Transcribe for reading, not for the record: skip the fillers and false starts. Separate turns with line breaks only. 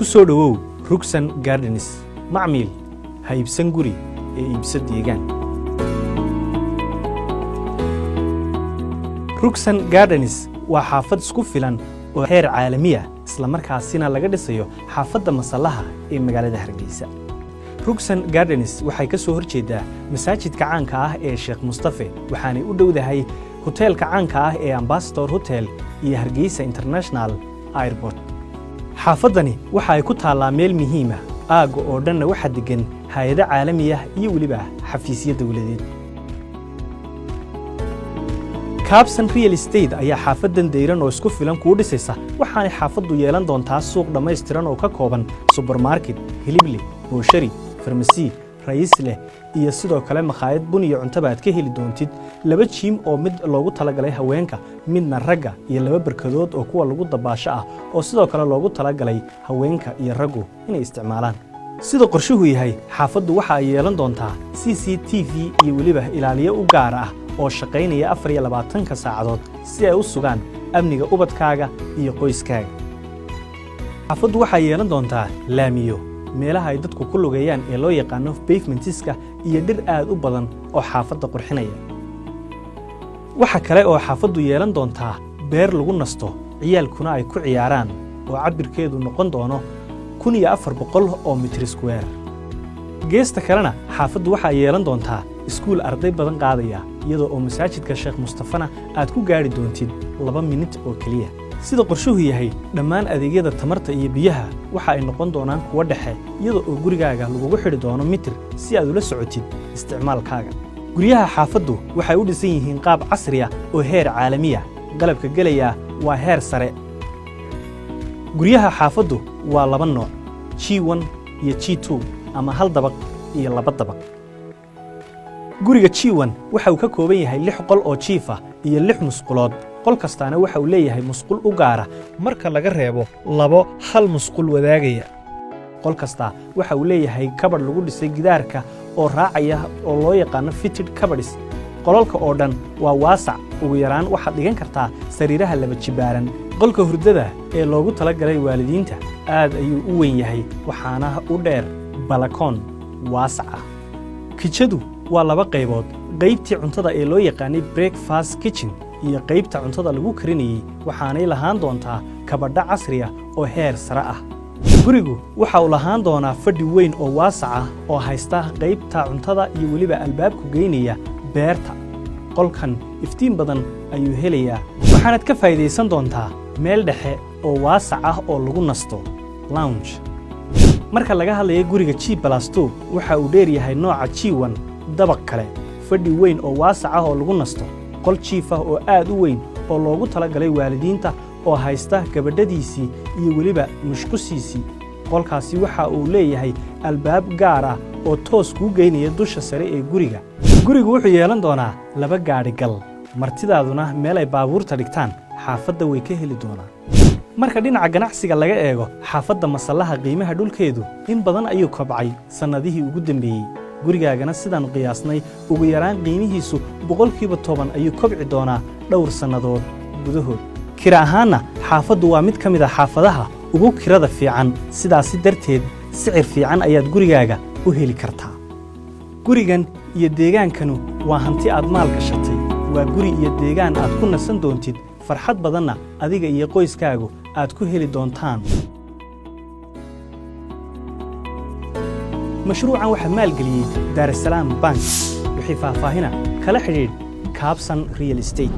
ku soo dhawow Rugsan Gardens macmiil ha iibsan guri ee iibso deegaan. Rugsan Gardens waa xaafad isku filan oo heer caalami ah isla markaasina laga dhisayo xaafadda Masallaha ee magaalada Hargeysa. Rugsan Gardens waxay ka soo horjeedaa masaajidka caanka ah ee Sheekh Mustafa waxaanay u dhowdahay hoteelka caanka ah ee Ambassador Hotel iyo Hargeysa International Airport. xaafadani waxa ay ku taallaa meel muhiim ah aaga oo dhanna waxa degan hay'ado caalami ah iyo waliba xafiisyo dawladeed. Kaabsan Real Estate ayaa xaafadan deyran oo isku filan ku dhisaysa waxaana xaafadu yeelan doontaa suuq dhameystiran oo ka kooban supermarket, hilibli, booshari, farmasi, ra'iisle iyo sidoo kale makhaayad bun iyo cunto baad ka heli doontid laba jiim oo mid loogu talagalay haweenka midna ragga iyo laba barkadood oo kuwa lagu dabaasho ah oo sidoo kale loogu talagalay haweenka iyo raggu inay isticmaalaan. sida qorshuhu yahay xaafadu waxa ay yeelan doontaa CCTV iyo waliba ilaaliye u gaar ah oo shaqaynaya 24 saacadood si ay u sugaan amniga ubadkaaga iyo qoyskaaga. xaafadu waxa ay yeelan doontaa laamiyo meelaha ay dadku ku lugeeyaan ee loo yaqaano pavementiska iyo dhir aad u badan oo xaafadda qurxinaya. waxa kale oo xaafaddu yeelan doontaa beer lagu nasto ciyaalkuna ay ku ciyaaraan oo cabirkeedu noqon doono 1400 oo mitir square. geesta kalena xaafaddu waxa ay yeelan doontaa iskuul arday badan qaadaya iyadoo oo masaajidka Sheekh Mustafana aad ku gaari doontid 2 minute oo kaliya. sida qorshuhu yahay dhammaan adeegyada tamarta iyo biyaha waxa ay noqon doonaan kuwa dhexe iyadoo oo gurigaaga lagu xidhi doono mitir si aad ula socotid isticmaalkaaga. guryaha xaafaddu waxay u dhisan yihiin qaab casri ah oo heer caalami ah qalabka galaya waa heer sare. guryaha xaafaddu waa 2 nooc G1 iyo G2 ama hal dabaq iyo 2 dabaq. guriga G1 waxa uu ka kooban yahay 6 qol oo jiif ah iyo 6 musqulood. qol kastaana waxa uu leeyahay musqul u gaar ah marka laga reebo 2 hal musqul wadaagaya. qol kasta waxa uu leeyahay kabadh lagu dhisay gidaarka oo raacaya oo loo yaqaan fitted cupboards. qolalka oo dhan waa waasac ugu yaraan waxa dhigan kartaa sariiraha laba jibaaran. qolka hurdada ee loogu talagalay waalidiinta aad ayuu u weyn yahay waxaana u dheer balkoon waasac ah. kitchadu waa 2 qaybood qaybtii cuntada ee loo yaqaan breakfast kitchen iyo qaybta cuntada lagu karinayay waxaanay lahaan doontaa kabadh casri ah oo heer sare ah. gurigu waxa uu lahaan doonaa fadhi weyn oo waasac ah oo haysta qaybta cuntada iyo waliba albaabku geynaya beerta. qolkan iftiin badan ayuu helayaa waxaanad ka faa'iideysan doontaa meel dhexe oo waasac ah oo lagu nasto lounge. marka laga hadlayo guriga G+2 waxa uu dheer yahay nooca G1 dabaq kale fadhi weyn oo waasac ah oo lagu nasto qol jiif ah oo aad u weyn oo loogu talagalay waalidiinta oo haysta gabadhadiisii iyo waliba mushqusiisii. qolkaasi waxa uu leeyahay albaab gaar ah oo toos ku geynaya dusha sare ee guriga. gurigu wuxuu yeelan doonaa 2 gaari gal martidaaduna meel ay baabuurta dhigtaan xaafadda way ka heli doonaan. marka dhinaca ganacsiga laga eego xaafadda Masallaha qiimaha dhulkeedu in badan ayuu kobcay sanadihii ugu dambeeyay. gurigaagana sidaan qiyaasnay ugu yaraan qiimihiisu 10% ayuu kobci doonaa dhowr sanadood gudahood. kira ahaana xaafaddu waa mid ka mid ah xaafadaha ugu kirada fiican sidaas darteed sicir fiican ayaad gurigaaga u heli kartaa. gurigan iyo deegaankanu waa hanti aad maal gashatay waa guri iyo deegaan aad ku nasan doontid farxad badanna adiga iyo qoyskaagu aad ku heli doontaan. mashruucan waxa maalgeliyay Dar es Salaam Bank wixii faahfaahina kala xiriir Kaabsan Real Estate.